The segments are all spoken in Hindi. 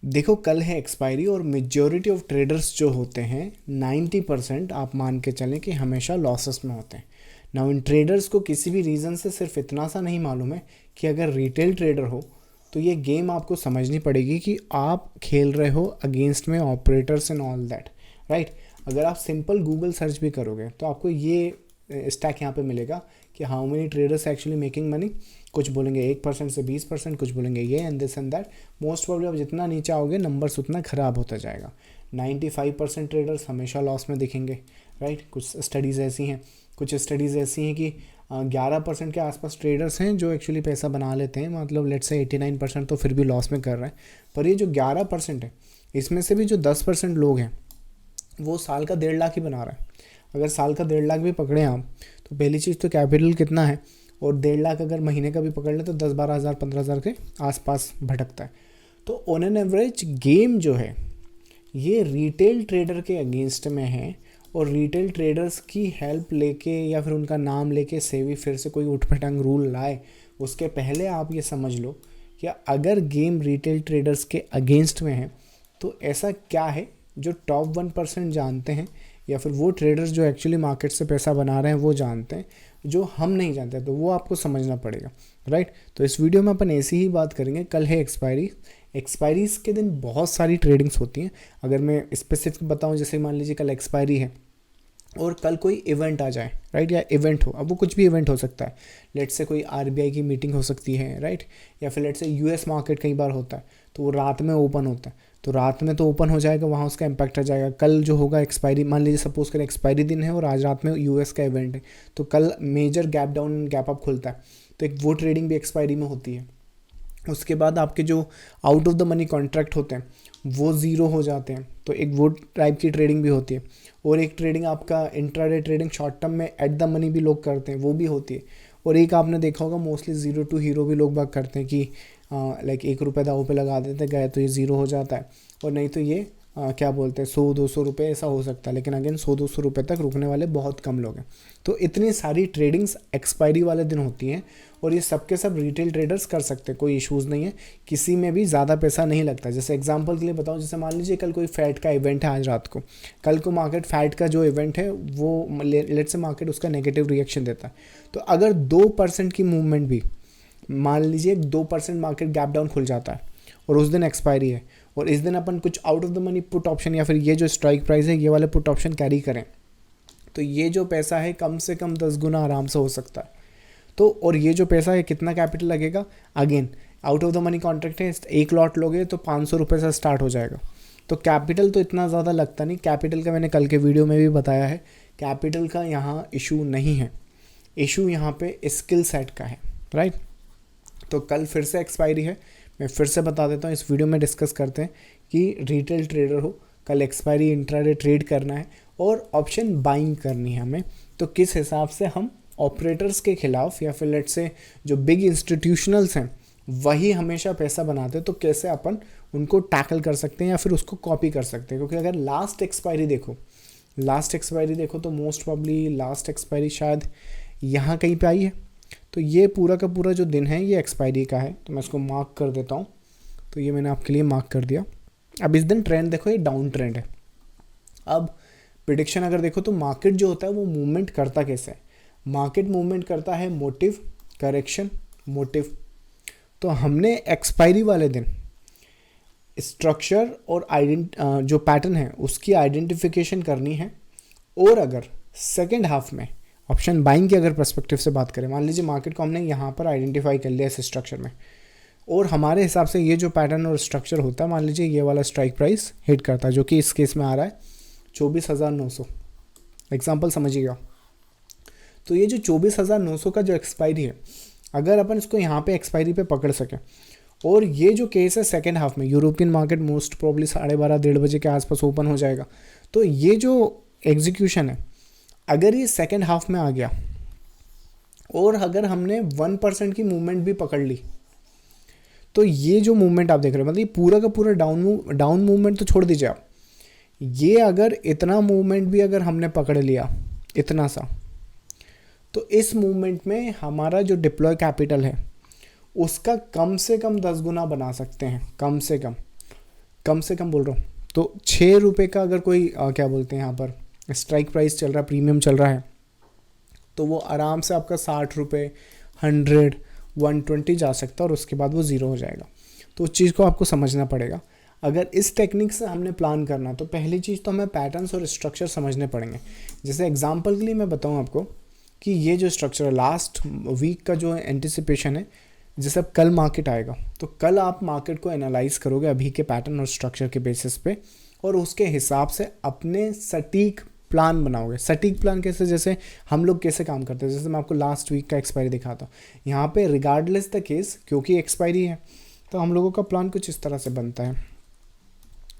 देखो कल है एक्सपायरी और मेजॉरिटी ऑफ ट्रेडर्स जो होते हैं 90% आप मान के चलें कि हमेशा लॉसेस में होते हैं। नाउ इन ट्रेडर्स को किसी भी रीज़न से सिर्फ इतना सा नहीं मालूम है कि अगर रिटेल ट्रेडर हो तो ये गेम आपको समझनी पड़ेगी कि आप खेल रहे हो अगेंस्ट में operators and all that, right. अगर आप सिंपल गूगल सर्च भी करोगे तो आपको ये स्टैक यहाँ पे मिलेगा कि how many traders actually making money. कुछ बोलेंगे 1% से 20%, कुछ बोलेंगे ये and this and that. Most problem आप जितना नीचे आओगे नंबर्स उतना ख़राब होता जाएगा। 95% ट्रेडर्स हमेशा लॉस में दिखेंगे, राइट। कुछ स्टडीज़ ऐसी हैं, कुछ स्टडीज़ ऐसी हैं कि 11% के आसपास ट्रेडर्स हैं जो एक्चुअली पैसा बना लेते हैं, मतलब लेट्स से 89% तो फिर भी लॉस में कर रहे हैं। पर ये जो 11% है इसमें से भी जो 10% लोग हैं वो साल का 1.5 लाख ही बना रहे हैं। अगर साल का 1.5 लाख भी पकड़े आप तो पहली चीज़ तो कैपिटल कितना है, और 1.5 लाख अगर महीने का भी पकड़ ले तो 10-12 हज़ार 15 हज़ार के आसपास भटकता है। तो ऑन एन एवरेज गेम जो है ये रिटेल ट्रेडर के अगेंस्ट में है, और रिटेल ट्रेडर्स की हेल्प लेके या फिर उनका नाम लेके सेवी फिर से कोई उठपटांग रूल लाए उसके पहले आप ये समझ लो कि अगर गेम रिटेल ट्रेडर्स के अगेंस्ट में है तो ऐसा क्या है जो टॉप 1% जानते हैं, या फिर वो ट्रेडर्स जो एक्चुअली मार्केट से पैसा बना रहे हैं वो जानते हैं, जो हम नहीं जानते। तो वो आपको समझना पड़ेगा, राइट। तो इस वीडियो में अपन ऐसी ही बात करेंगे। कल है एक्सपायरीज़ के दिन बहुत सारी ट्रेडिंग्स होती हैं। अगर मैं स्पेसिफिक बताऊं, जैसे मान लीजिए कल एक्सपायरी है और कल कोई इवेंट आ जाए, राइट, या इवेंट हो, अब वो कुछ भी इवेंट हो सकता है। लेट्स से कोई आरबीआई की मीटिंग हो सकती है, राइट, या फिर लेट्स से यूएस मार्केट कई बार होता है तो वो रात में ओपन होता है, तो रात में तो ओपन हो जाएगा, वहाँ उसका इम्पैक्ट आ जाएगा। कल जो होगा एक्सपायरी, मान लीजिए सपोज करें एक्सपायरी दिन है और आज रात में यूएस का इवेंट है, तो कल major gap down gap up खुलता है, तो एक वो ट्रेडिंग भी एक्सपायरी में होती है। उसके बाद आपके जो out of the money contract होते हैं वो ज़ीरो हो जाते हैं, तो एक वो टाइप की ट्रेडिंग भी होती है। और एक ट्रेडिंग आपका इंट्राडे ट्रेडिंग शॉर्ट टर्म में एट द मनी भी लोग करते हैं, वो भी होती है। और एक आपने देखा होगा मोस्टली ज़ीरो टू हीरो भी लोग बात करते हैं कि लाइक 1 रुपये दाव पे लगा देते गए तो ये ज़ीरो हो जाता है, और नहीं तो ये क्या बोलते हैं 100-200 रुपये ऐसा हो सकता है, लेकिन अगेन 100-200 रुपये तक रुकने वाले बहुत कम लोग हैं। तो इतनी सारी ट्रेडिंग्स एक्सपायरी वाले दिन होती हैं, और ये सब के सब रिटेल ट्रेडर्स कर सकते हैं, कोई इश्यूज़ नहीं है, किसी में भी ज़्यादा पैसा नहीं लगता। जैसे एग्जांपल के लिए बताऊं, जैसे मान लीजिए कल कोई फैट का इवेंट है आज रात को, कल को मार्केट फैट का जो इवेंट है वो लेट्स से मार्केट उसका नेगेटिव रिएक्शन देता है, तो अगर 2% की मूवमेंट भी, मान लीजिए 2% मार्केट गैप डाउन खुल जाता है और उस दिन एक्सपायरी है, और इस दिन अपन कुछ out of the money put option या फिर ये जो स्ट्राइक प्राइस है ये वाले पुट ऑप्शन कैरी करें, तो ये जो पैसा है कम से कम 10 गुना आराम से हो सकता है। तो और ये जो पैसा है कितना कैपिटल लगेगा, again out of the money contract है, एक लॉट लोगे तो 500 रुपये से स्टार्ट हो जाएगा, तो कैपिटल तो इतना ज़्यादा लगता नहीं। कैपिटल का मैंने कल के वीडियो में भी बताया है, कैपिटल का यहाँ इशू नहीं है, इशू यहाँ पे स्किल सेट का है, राइट। तो कल फिर से एक्सपायरी है, मैं फिर से बता देता हूँ, इस वीडियो में डिस्कस करते हैं कि रिटेल ट्रेडर हो, कल एक्सपायरी इंट्राडे ट्रेड करना है और ऑप्शन बाइंग करनी है हमें, तो किस हिसाब से हम ऑपरेटर्स के खिलाफ या फिर लेट्स से जो बिग इंस्टीट्यूशनल्स हैं वही हमेशा पैसा बनाते हैं, तो कैसे अपन उनको टैकल कर सकते हैं या फिर उसको कॉपी कर सकते हैं। क्योंकि अगर लास्ट एक्सपायरी देखो तो मोस्ट प्रॉब्ली लास्ट एक्सपायरी शायद यहाँ कहीं पे आई है, तो ये पूरा का पूरा जो दिन है ये एक्सपायरी का है, तो मैं इसको मार्क कर देता हूँ। तो ये मैंने आपके लिए मार्क कर दिया। अब इस दिन ट्रेंड देखो, ये डाउन ट्रेंड है। अब प्रिडिक्शन अगर देखो तो मार्केट जो होता है वो मूवमेंट करता कैसे है, मार्केट मूवमेंट करता है मोटिव, करेक्शन, मोटिव। तो हमने एक्सपायरी वाले दिन स्ट्रक्चर और जो पैटर्न है उसकी आइडेंटिफिकेशन करनी है, और अगर सेकेंड हाफ में ऑप्शन बाइंग की अगर पर्सपेक्टिव से बात करें, मान लीजिए मार्केट को हमने यहाँ पर आइडेंटिफाई कर लिया इस स्ट्रक्चर में, और हमारे हिसाब से ये जो पैटर्न और स्ट्रक्चर होता है, मान लीजिए ये वाला स्ट्राइक प्राइस हिट करता है, जो कि इस केस में आ रहा है 24,900, एग्जाम्पल समझिएगा। तो ये जो 24,900 का जो एक्सपायरी है, अगर अपन इसको यहाँ पे एक्सपायरी पे पकड़ सकें, और ये जो केस है सेकेंड हाफ में, यूरोपियन मार्केट मोस्ट प्रॉब्ली 12:30-1:30 बजे के आसपास ओपन हो जाएगा, तो ये जो एग्जीक्यूशन है अगर ये सेकेंड हाफ में आ गया और अगर हमने 1% की मूवमेंट भी पकड़ ली, तो ये जो मूवमेंट आप देख रहे हो, मतलब ये पूरा का पूरा डाउन मूवमेंट तो छोड़ दीजिए आप, ये अगर इतना मूवमेंट भी अगर हमने पकड़ लिया इतना सा, तो इस मूवमेंट में हमारा जो डिप्लॉय कैपिटल है उसका कम से कम 10 गुना बना सकते हैं, कम से कम। कम से कम बोल रहा हूँ, तो 6 रुपये का अगर कोई क्या बोलते हैं यहाँ पर स्ट्राइक प्राइस चल रहा है, प्रीमियम चल रहा है, तो वो आराम से आपका 60 रुपये, 100, 120 जा सकता है और उसके बाद वो ज़ीरो हो जाएगा। तो उस चीज़ को आपको समझना पड़ेगा। अगर इस टेक्निक से हमने प्लान करना तो पहली चीज़ तो हमें पैटर्न्स और स्ट्रक्चर समझने पड़ेंगे। जैसे एग्जांपल के लिए मैं बताऊं आपको कि ये जो स्ट्रक्चर है, लास्ट वीक का जो एंटिसिपेशन है, जैसे अब कल मार्केट आएगा तो कल आप मार्केट को एनालाइज करोगे अभी के पैटर्न और स्ट्रक्चर के बेसिस पे, और उसके हिसाब से अपने सटीक प्लान बनाओगे। सटीक प्लान कैसे, जैसे हम लोग कैसे काम करते हैं, जैसे मैं आपको लास्ट वीक का एक्सपायरी दिखाता हूँ। यहाँ पे रिगार्डलेस द केस, क्योंकि एक्सपायरी है, तो हम लोगों का प्लान कुछ इस तरह से बनता है।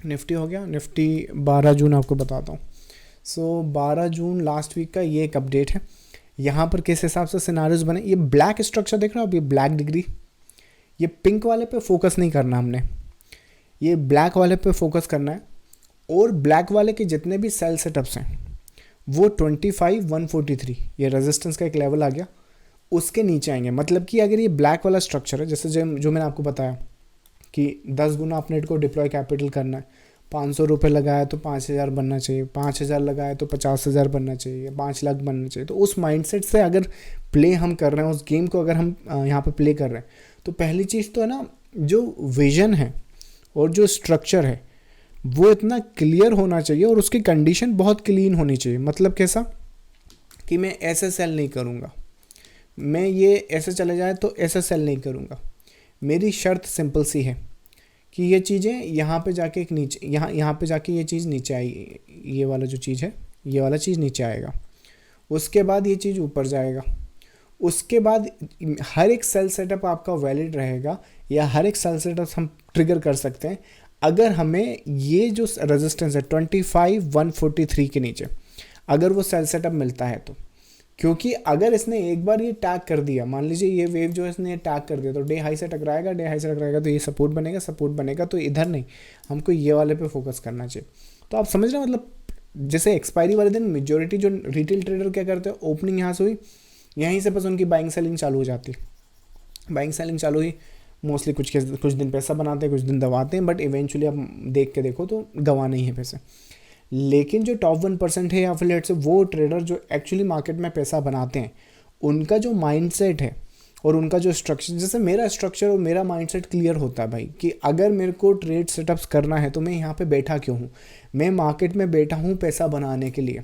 निफ्टी हो गया, निफ्टी 12 जून आपको बताता हूँ। सो 12 जून लास्ट वीक का ये एक अपडेट है। यहाँ पर किस हिसाब से सिनारियोज बने, ये ब्लैक स्ट्रक्चर देख रहे हो आप, ये ब्लैक डिग्री, ये पिंक वाले पे फोकस नहीं करना हमने, ये ब्लैक वाले पे फोकस करना है। और ब्लैक वाले के जितने भी सेल सेटअप्स हैं वो 25,143, ये रेजिस्टेंस का एक लेवल आ गया, उसके नीचे आएंगे। मतलब कि अगर ये ब्लैक वाला स्ट्रक्चर है, जैसे जो मैंने आपको बताया कि 10 गुना अपने को डिप्लॉय कैपिटल करना है, 500 रुपये लगाया तो 5,000 बनना चाहिए, 5,000 लगाया तो 50,000 बनना चाहिए, 5 लाख बनना चाहिए। तो उस माइंडसेट से अगर प्ले हम कर रहे हैं, उस गेम को अगर हम यहाँ पे प्ले कर रहे हैं, तो पहली चीज़ तो है ना, जो विजन है और जो स्ट्रक्चर है वो इतना क्लियर होना चाहिए और उसकी कंडीशन बहुत क्लीन होनी चाहिए। मतलब कैसा कि मैं ऐसे सेल नहीं करूँगा, मैं ये ऐसे चले जाए तो ऐसे सेल नहीं करूँगा। मेरी शर्त सिंपल सी है कि ये चीज़ें यहाँ पे जाके एक नीचे, यहाँ पे जाके ये चीज़ नीचे आई, ये वाला जो चीज़ है, ये वाला चीज़ नीचे आएगा, उसके बाद ये चीज़ ऊपर जाएगा, उसके बाद हर एक सेल सेटअप आपका वैलिड रहेगा, या हर एक सेल सेटअप हम ट्रिगर कर सकते हैं अगर हमें ये जो रेजिस्टेंस है 25,143 के नीचे अगर वो सेल सेटअप मिलता है तो। क्योंकि अगर इसने एक बार ये टैग कर दिया, मान लीजिए ये वेव जो है इसने टैग कर दिया, तो डे हाई से टकराएगा, डे हाई से टकराएगा तो ये सपोर्ट बनेगा, सपोर्ट बनेगा तो इधर नहीं, हमको ये वाले पे फोकस करना चाहिए। तो आप समझ रहे हैं, मतलब जैसे एक्सपायरी वाले दिन मेजोरिटी जो रिटेल ट्रेडर क्या करते हैं, ओपनिंग यहाँ से हुई, यहीं से बस उनकी बाइंग सेलिंग चालू हो जाती है। बाइंग सेलिंग चालू हुई, मोस्टली कुछ दिन पैसा बनाते हैं, कुछ दिन दबाते हैं, बट इवेंचुअली आप देख के देखो तो गवा नहीं है पैसे। लेकिन जो टॉप 1% है या फिर लेट्स से वो ट्रेडर जो एक्चुअली मार्केट में पैसा बनाते हैं, उनका जो माइंडसेट है और उनका जो स्ट्रक्चर, जैसे मेरा स्ट्रक्चर और मेरा माइंडसेट क्लियर होता है भाई कि अगर मेरे को ट्रेड सेटअप्स करना है तो मैं यहाँ पे बैठा क्यों हूँ, मैं मार्केट में बैठा हूँ पैसा बनाने के लिए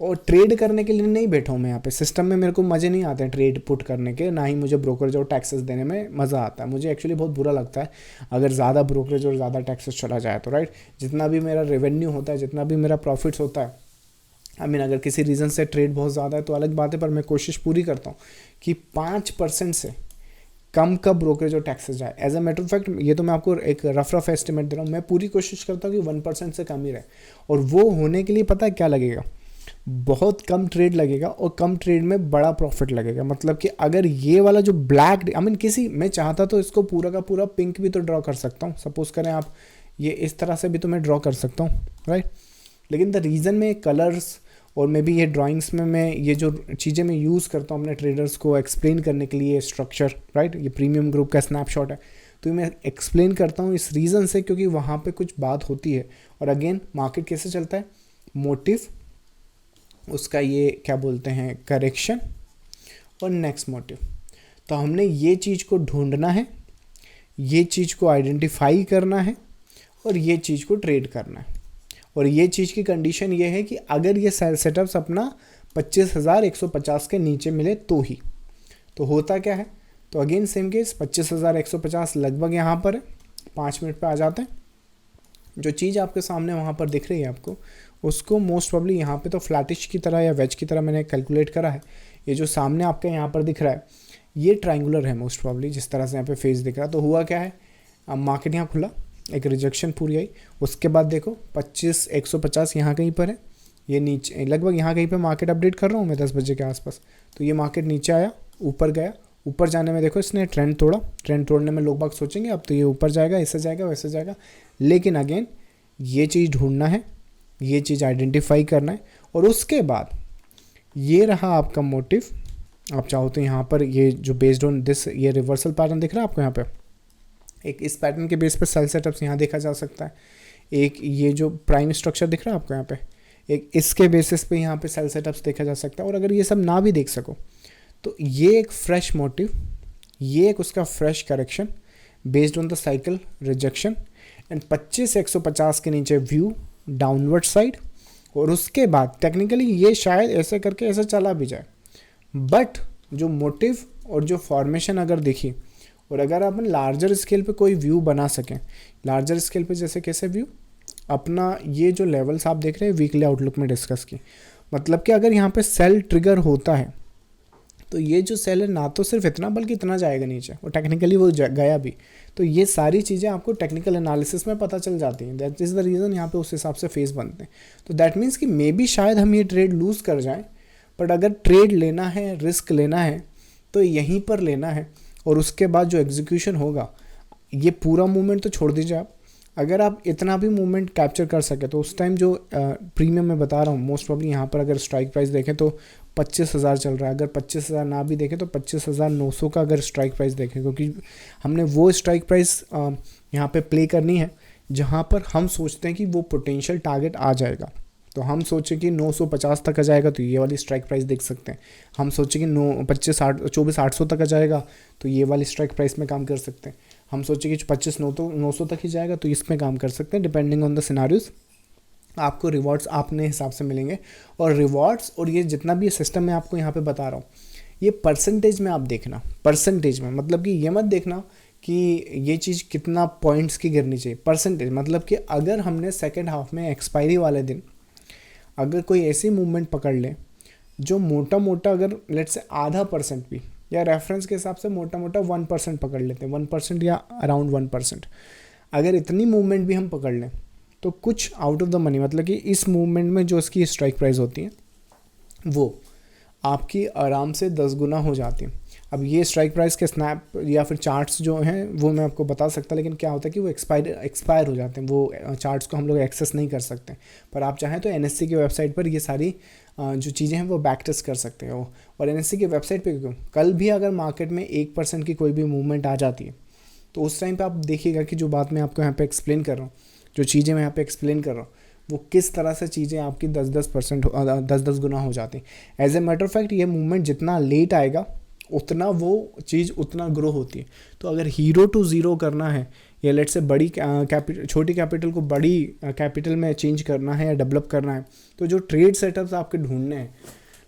और ट्रेड करने के लिए नहीं बैठा हूँ मैं यहाँ पे। सिस्टम में मेरे को मज़े नहीं आते हैं ट्रेड पुट करने के, ना ही मुझे ब्रोकरेज और टैक्सेस देने में मज़ा आता है। मुझे एक्चुअली बहुत बुरा लगता है अगर ज़्यादा ब्रोकरेज और ज़्यादा टैक्सेस चला जाए तो, राइट। जितना भी मेरा रेवेन्यू होता है, जितना भी मेरा प्रॉफिट्स होता है, अगर किसी रीज़न से ट्रेड बहुत ज़्यादा है तो अलग बात है, पर मैं कोशिश पूरी करता हूँ कि 5% से कम का ब्रोकरेज और टैक्सेस जाए। As a matter of fact ये तो मैं आपको एक रफ एस्टिमेट दे रहा हूँ, मैं पूरी कोशिश करता हूँ कि 1% से कम ही रहे। और वो होने के लिए पता है क्या लगेगा, बहुत कम ट्रेड लगेगा और कम ट्रेड में बड़ा प्रॉफिट लगेगा। मतलब कि अगर ये वाला जो ब्लैक मैं चाहता तो इसको पूरा का पूरा पिंक भी तो ड्रॉ कर सकता हूँ, सपोज करें आप, ये इस तरह से भी तो मैं ड्रॉ कर सकता हूँ, राइट। लेकिन द रीज़न में कलर्स और मे बी ये ड्राइंग्स में मैं ये जो चीज़ें मैं यूज़ करता हूँ अपने ट्रेडर्स को एक्सप्लेन करने के लिए, स्ट्रक्चर, राइट, ये प्रीमियम ग्रुप का स्नैपशॉट है, तो मैं एक्सप्लेन करता हूँ इस रीज़न से क्योंकि वहाँ पे कुछ बात होती है। और अगेन मार्केट कैसे चलता है, मोटिव, उसका ये क्या बोलते हैं करेक्शन, और नेक्स्ट मोटिव। तो हमने ये चीज़ को ढूंढना है, ये चीज़ को आइडेंटिफाई करना है और ये चीज़ को ट्रेड करना है। और ये चीज़ की कंडीशन ये है कि अगर ये सेल सेटअप्स अपना 25,150 के नीचे मिले तो ही। तो होता क्या है, तो अगेन सेम केस 25,150 लगभग यहाँ पर है, 5 मिनट पे आ जाते हैं। जो चीज़ आपके सामने वहाँ पर दिख रही है आपको, उसको मोस्ट प्रोबेबली यहाँ पे तो फ्लैटिश की तरह या वेज की तरह मैंने कैलकुलेट करा है। ये जो सामने आपके यहाँ पर दिख रहा है ये ट्रायंगुलर है मोस्ट प्रोबेबली, जिस तरह से यहाँ पे फेस दिख रहा है। तो हुआ क्या है, अब मार्केट यहाँ खुला, एक रिजेक्शन पूरी आई, उसके बाद देखो 25,150 यहाँ कहीं पर है, ये नीचे लगभग यहाँ कहीं पे मार्केट अपडेट कर रहा हूँ मैं 10 बजे के आसपास। तो ये मार्केट नीचे आया, ऊपर गया, ऊपर जाने में देखो इसने ट्रेंड तोड़ा, ट्रेंड तोड़ने में लोग बाग सोचेंगे अब तो ये ऊपर जाएगा, ऐसे जाएगा, वैसे जाएगा। लेकिन अगेन ये चीज़ ढूंढना है, ये चीज़ आइडेंटिफाई करना है, और उसके बाद ये रहा आपका मोटिव। आप चाहो तो यहाँ पर ये जो बेस्ड ऑन दिस ये रिवर्सल पैटर्न दिख रहा है आपको यहाँ पे, एक इस पैटर्न के बेस पर सेल सेटअप्स यहाँ देखा जा सकता है, एक ये जो प्राइम स्ट्रक्चर दिख रहा है आपको यहाँ पे, एक इसके बेसिस पे यहाँ पे सेल सेटअप्स देखा जा सकता है। और अगर ये सब ना भी देख सको तो ये एक फ्रेश मोटिव, ये एक उसका fresh correction based on the cycle rejection and 25 से 150 के नीचे व्यू डाउनवर्ड साइड, और उसके बाद टेक्निकली ये शायद ऐसे करके ऐसे चला भी जाए, बट जो मोटिव और जो फॉर्मेशन अगर देखी और अगर अपन लार्जर स्केल पे कोई व्यू बना सकें, लार्जर स्केल पे जैसे कैसे व्यू, अपना ये जो लेवल्स आप देख रहे हैं वीकली आउटलुक में डिस्कस की, मतलब कि अगर यहाँ पे सेल ट्रिगर होता है तो ये जो सेल है ना तो सिर्फ इतना बल्कि इतना जाएगा नीचे, और टेक्निकली वो गया भी। तो ये सारी चीज़ें आपको टेक्निकल एनालिसिस में पता चल जाती हैं, दैट इज़ द रीज़न यहाँ पे उस हिसाब से फेस बनते हैं। तो दैट मीन्स कि मे बी शायद हम ये ट्रेड लूज़ कर जाएं, बट अगर ट्रेड लेना है, रिस्क लेना है तो यहीं पर लेना है, और उसके बाद जो एग्जीक्यूशन होगा, ये पूरा मूवमेंट तो छोड़ दीजिए आप, अगर आप इतना भी मूवमेंट कैप्चर कर सके तो उस टाइम जो प्रीमियम मैं बता रहा हूँ मोस्ट प्रॉब्ली यहाँ पर अगर स्ट्राइक प्राइस देखें तो 25,000 चल रहा है, अगर 25,000 ना भी देखें तो 25,900 का अगर स्ट्राइक प्राइस देखें, क्योंकि हमने वो स्ट्राइक प्राइस यहाँ पे प्ले करनी है जहाँ पर हम सोचते हैं कि वो पोटेंशियल टारगेट आ जाएगा। तो हम सोचें कि 950 तक आ जाएगा तो ये वाली स्ट्राइक प्राइस देख सकते हैं, हम सोचें कि 24,800 तक आ जाएगा तो ये वाली स्ट्राइक प्राइस में काम कर सकते हैं, हम सोचें कि 25,900 तक ही जाएगा तो इसमें काम कर सकते हैं। डिपेंडिंग ऑन द सिनारियोज आपको रिवॉर्ड्स अपने हिसाब से मिलेंगे, और रिवॉर्ड्स और ये जितना भी सिस्टम मैं आपको यहाँ पे बता रहा हूँ ये परसेंटेज में आप देखना, परसेंटेज में मतलब कि ये मत देखना कि ये चीज़ कितना पॉइंट्स की गिरनी चाहिए, परसेंटेज मतलब कि अगर हमने सेकेंड हाफ में एक्सपायरी वाले दिन अगर कोई ऐसी मूवमेंट पकड़ ले जो मोटा मोटा अगर लेट से आधा परसेंट भी, या रेफरेंस के हिसाब से मोटा मोटा 1% पकड़ लेते हैं, 1% या अराउंड 1%, अगर इतनी मूवमेंट भी हम पकड़ लें तो कुछ आउट ऑफ द मनी, मतलब कि इस मूवमेंट में जो इसकी स्ट्राइक प्राइस होती है वो आपकी आराम से 10 गुना हो जाती है। अब ये स्ट्राइक प्राइस के स्नैप या फिर चार्ट्स जो हैं वो मैं आपको बता सकता, लेकिन क्या होता है कि वो एक्सपायर हो जाते हैं, वो चार्ट्स को हम लोग एक्सेस नहीं कर सकते, पर आप चाहें तो एनएससी की वेबसाइट पर ये सारी जो चीज़ें हैं वो बैक टेस्ट कर सकते हो। और एनएससी की वेबसाइट पे क्यों, कल भी अगर मार्केट में 1% की कोई भी मूवमेंट आ जाती है तो उस टाइम पे आप देखिएगा कि जो बात मैं आपको यहाँ पे एक्सप्लेन कर रहा हूँ, जो चीज़ें मैं यहाँ पे एक्सप्लेन कर रहा हूँ वो किस तरह से चीज़ें आपकी 10-10 गुना हो जाती हैं। As a matter of fact ये मूवमेंट जितना लेट आएगा उतना वो चीज़ उतना ग्रो होती है। तो अगर हीरो टू ज़ीरो करना है या लेट से बड़ी छोटी कैपिटल को बड़ी कैपिटल में चेंज करना है या डेवलप करना है तो जो ट्रेड सेटअप्स आपके ढूंढने हैं,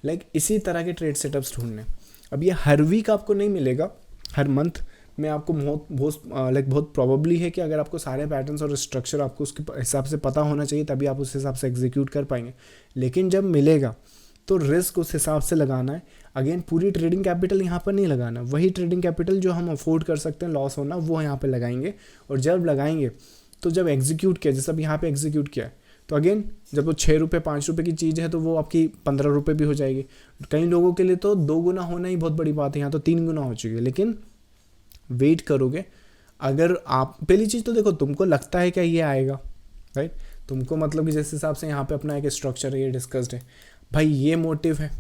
लाइक इसी तरह के ट्रेड सेटअप्स ढूंढने हैं। अब ये हर वीक आपको नहीं मिलेगा, हर मंथ में आपको बहुत प्रॉबेबली है कि अगर आपको सारे पैटर्न्स और स्ट्रक्चर आपको उसके हिसाब से पता होना चाहिए तभी आप उस हिसाब से एग्जीक्यूट कर पाएंगे, लेकिन जब मिलेगा तो रिस्क उस हिसाब से लगाना है। अगेन पूरी ट्रेडिंग कैपिटल यहाँ पर नहीं लगाना, वही ट्रेडिंग कैपिटल जो हम अफोर्ड कर सकते हैं लॉस होना वो यहाँ पे लगाएंगे, और जब लगाएंगे तो जब एग्जीक्यूट किया, जैसे अब यहाँ पे एग्जीक्यूट किया है तो अगेन जब वो 6 रुपये 5 रुपये की चीज़ है तो वो आपकी 15 रुपये भी हो जाएगी। कई लोगों के लिए तो 2 गुना होना ही बहुत बड़ी बात है, यहाँ तो 3 गुना हो चुकी है। लेकिन वेट करोगे, अगर आप पहली चीज़ तो देखो तुमको लगता है क्या ये आएगा, राइट, तुमको मतलब कि जिस हिसाब से यहाँ पे अपना एक स्ट्रक्चर है ये डिस्कस्ड है, भाई ये मोटिव है,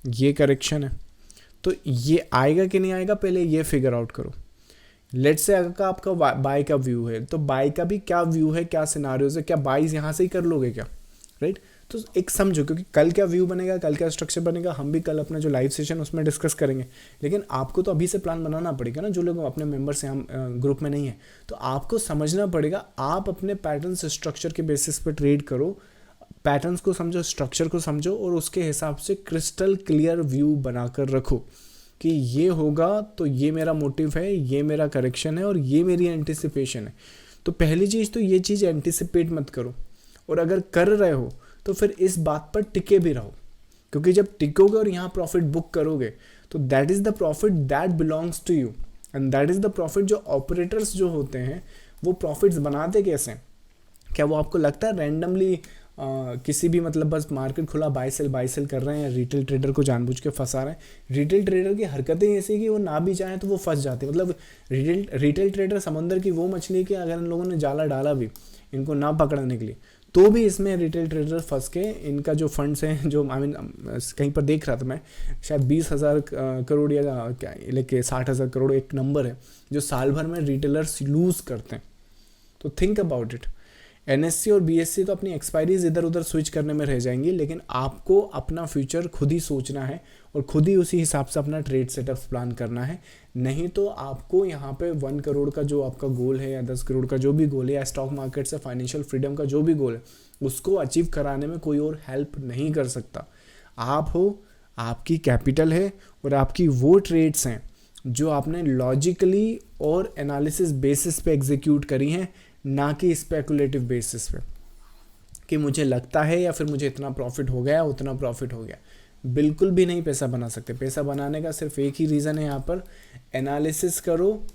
ये करेक्शन है, तो ये आएगा कि नहीं आएगा पहले ये फिगर आउट करो। लेट्स से अगर आपका बाय का व्यू है तो बाय का भी क्या व्यू है, क्या सिनारियोज है, क्या बाइज यहाँ से ही कर लोगे क्या, राइट। तो एक समझो, क्योंकि कल क्या व्यू बनेगा, कल क्या स्ट्रक्चर बनेगा, हम भी कल अपना जो लाइव सेशन उसमें डिस्कस करेंगे। लेकिन आपको तो अभी से प्लान बनाना पड़ेगा ना, जो लोग अपने मेंबर्स हैं, हम ग्रुप में नहीं है, तो आपको समझना पड़ेगा। आप अपने पैटर्न्स स्ट्रक्चर के बेसिस पे ट्रेड करो, पैटर्न्स को समझो, स्ट्रक्चर को समझो, और उसके हिसाब से क्रिस्टल क्लियर व्यू बनाकर रखो कि ये होगा तो ये मेरा मोटिव है, ये मेरा करेक्शन है और ये मेरी एंटिसिपेशन है। तो पहली चीज़ तो ये चीज़ एंटिसिपेट मत करो, और अगर कर रहे हो तो फिर इस बात पर टिके भी रहो, क्योंकि जब टिकोगे और यहाँ प्रॉफिट बुक करोगे तो that is the profit that belongs to you, and that is the profit जो ऑपरेटर्स जो होते हैं वो प्रॉफिट्स बनाते कैसे हैं। क्या वो आपको लगता है रैंडमली किसी भी मतलब बस मार्केट खुला बाय सेल कर रहे हैं, रिटेल ट्रेडर को जानबूझ के फंसा रहे हैं। रिटेल ट्रेडर की हरकतें ऐसी कि वो ना भी चाहें तो वो फंस जाते हैं। मतलब रिटेल ट्रेडर समंदर की वो मछली है कि अगर इन लोगों ने जाला डाला भी इनको ना पकड़ने के लिए तो भी इसमें रिटेल ट्रेडर फंस के इनका जो फंड्स हैं, जो आई मीन कहीं पर देख रहा था मैं, शायद 20,000 करोड़ या क्या लेके 60,000 करोड़ एक नंबर है जो साल भर में रिटेलर्स लूज़ करते हैं। तो थिंक अबाउट इट। एनएससी और बीएससी तो अपनी एक्सपायरीज इधर उधर स्विच करने में रह जाएंगी, लेकिन आपको अपना फ्यूचर खुद ही सोचना है और खुद ही उसी हिसाब से अपना ट्रेड सेटअप प्लान करना है। नहीं तो आपको यहाँ पे 1 करोड़ का जो आपका गोल है या 10 करोड़ का जो भी गोल है या स्टॉक मार्केट से फाइनेंशियल फ्रीडम का जो भी गोल है, उसको अचीव कराने में कोई और हेल्प नहीं कर सकता। आप हो, आपकी कैपिटल है और आपकी वो ट्रेड्स हैं जो आपने लॉजिकली और एनालिसिस बेसिस पे एग्जीक्यूट करी हैं, ना कि स्पेकुलेटिव बेसिस पे कि मुझे लगता है या फिर मुझे इतना प्रॉफिट हो गया उतना प्रॉफिट हो गया। बिल्कुल भी नहीं पैसा बना सकते। पैसा बनाने का सिर्फ एक ही रीज़न है यहाँ पर, एनालिसिस करो,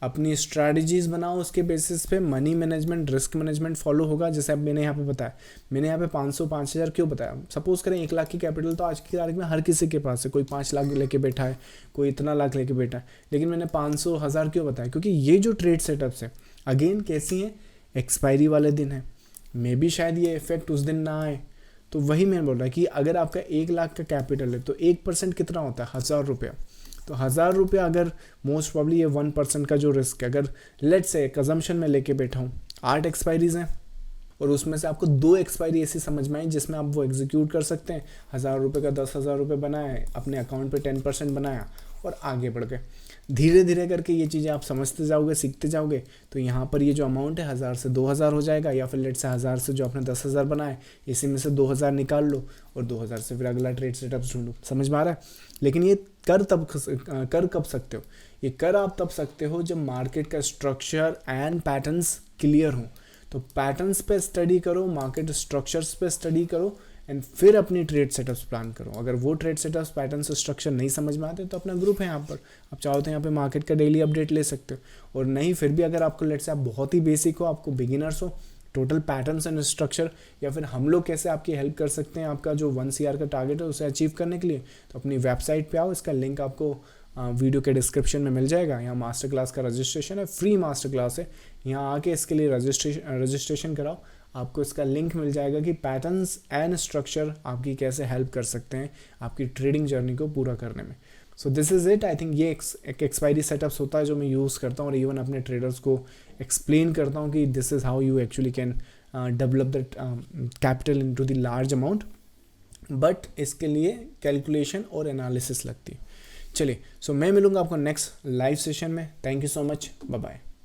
अपनी स्ट्रैटेजीज बनाओ, उसके बेसिस पे money management, risk management follow होगा। जैसे अब मैंने यहाँ पे बताया, मैंने यहाँ पे 500-5,000 क्यों बताया? सपोज करें 1 लाख की कैपिटल तो आज की तारीख में हर किसी के पास है, कोई 5 लाख लेके बैठा है, कोई इतना लाख लेके बैठा है, लेकिन मैंने 500,000 क्यों बताया? क्योंकि ये जो ट्रेड सेटअप्स है अगेन कैसी हैं, एक्सपायरी वाले दिन है, मे बी शायद ये इफेक्ट उस दिन ना आए। तो वही मैं बोल रहा कि अगर आपका 1 लाख का कैपिटल है तो 1% कितना होता है? 1,000 रुपया। तो 1,000 रुपया अगर मोस्ट प्रॉब्ली ये 1% का जो रिस्क है, अगर लेट्स से कंजम्पशन में लेके बैठा हूँ, 8 एक्सपायरीज हैं और उसमें से आपको 2 एक्सपायरी ऐसी समझ में आई जिसमें आप वो एग्जीक्यूट कर सकते हैं, 1,000 रुपये का 10,000 रुपये बनाया, अपने अकाउंट पे 10% बनाया और आगे बढ़ गए। धीरे धीरे करके ये चीज़ें आप समझते जाओगे, सीखते जाओगे, तो यहाँ पर ये जो अमाउंट है 1,000 से 2,000 हो जाएगा, या फिर लेट से 1,000 से जो आपने 10,000 बनाए इसी में से 2,000 निकाल लो और 2,000 से फिर अगला ट्रेड सेटअप ढूंढो। समझ में आ रहा है? लेकिन ये कर कब सकते हो? ये कर आप तब सकते हो जब मार्केट का स्ट्रक्चर एंड पैटर्न्स क्लियर हो। तो पैटर्न्स पे स्टडी करो, मार्केट स्ट्रक्चर्स पे स्टडी करो एंड फिर अपनी ट्रेड सेटअप्स प्लान करो। अगर वो ट्रेड सेटअप्स पैटर्न से स्ट्रक्चर नहीं समझ में आते तो अपना ग्रुप है यहाँ पर, आप चाहो तो यहाँ पे मार्केट का डेली अपडेट ले सकते हो। और नहीं फिर भी अगर आपको लेट्स से आप बहुत ही बेसिक हो, आपको बिगिनर्स हो, टोटल पैटर्न्स एंड स्ट्रक्चर, या फिर हम लोग कैसे आपकी हेल्प कर सकते हैं आपका जो 1 CR का टारगेट है उसे अचीव करने के लिए, तो अपनी वेबसाइट पे आओ, इसका लिंक आपको वीडियो के डिस्क्रिप्शन में मिल जाएगा। यहाँ मास्टर क्लास का रजिस्ट्रेशन है, फ्री मास्टर क्लास है, यहाँ आके इसके लिए रजिस्ट्रेशन कराओ, आपको इसका लिंक मिल जाएगा कि पैटर्न्स एंड स्ट्रक्चर आपकी कैसे हेल्प कर सकते हैं आपकी ट्रेडिंग जर्नी को पूरा करने में। So this is it. I think ये एक एक्सपायरी सेटअप्स होता है जो मैं यूज़ करता हूँ और इवन अपने ट्रेडर्स को एक्सप्लेन करता हूँ कि this is how you actually can develop that capital into the large amount, but इसके लिए कैलकुलेशन और एनालिसिस लगती है। चलिए, सो मैं मिलूँगा आपको नेक्स्ट लाइव सेशन में। Thank you so much, bye bye.